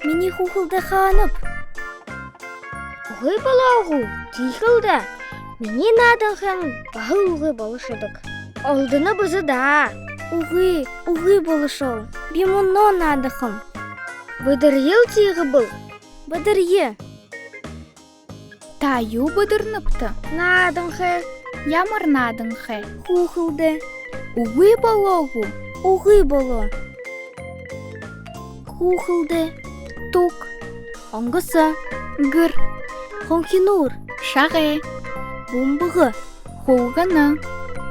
Мені хухылды ханып. Уғый балағу, тихылды. Мені надың хан бағыл уғый болышыдық. Олдыны бұзы да. Уғый болышыл. Бимуно надықым. Бұдыр ел тиғы бұл. Бұдыр е. Таю бұдырныпты. Надың хэ. Ямар надың хэ. Хухылды. Уғый балағу. Уғый болу. Хухылды. Тук. Оңғысы. Гыр. Хонхинур. Шағы. Бумбығы. Хулғыны.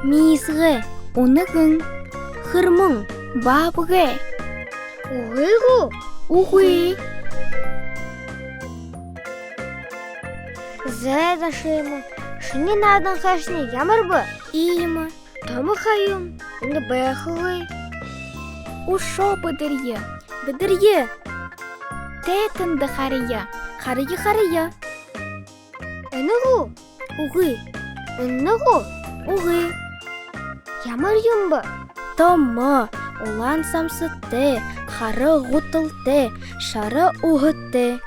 Мисғы. Уныгың. Хырмың. Бабғы. Уғыйғу. Уғый. Зәді шыймы. Шыны надың қашыны ямар бұ? Иймі. Тамы қайым. Үнді бәқылы. Ушо бұдырye. Бұдырye. Тәтінді қария. Қария. Үнігу. Уғый. Үнігу. Уғый. Ямар юмбы? Тамы. Улан самсытты. Қары ғутылты. Шары уғытты.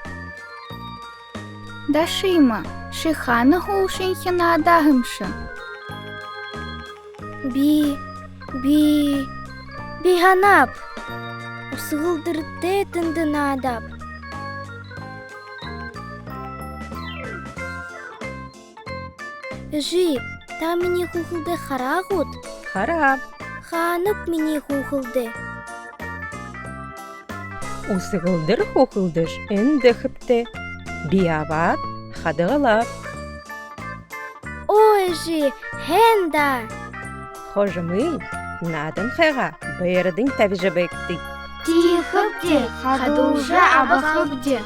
Дашыйма. Шыханы хулшынхына адағымшы. Биханап. Усығылдырды тінді надап. Жи, та мені хухылды харағут. Харап. Ханып мені хухылды. Усығылдыр хухылдыш үнді хыпты. Биябат хадығылап. Ой, жи, хенда. Хожымый надын хэға бәйірдің тәбіжі бәкті. Тихыпте, хадужа абахыпте.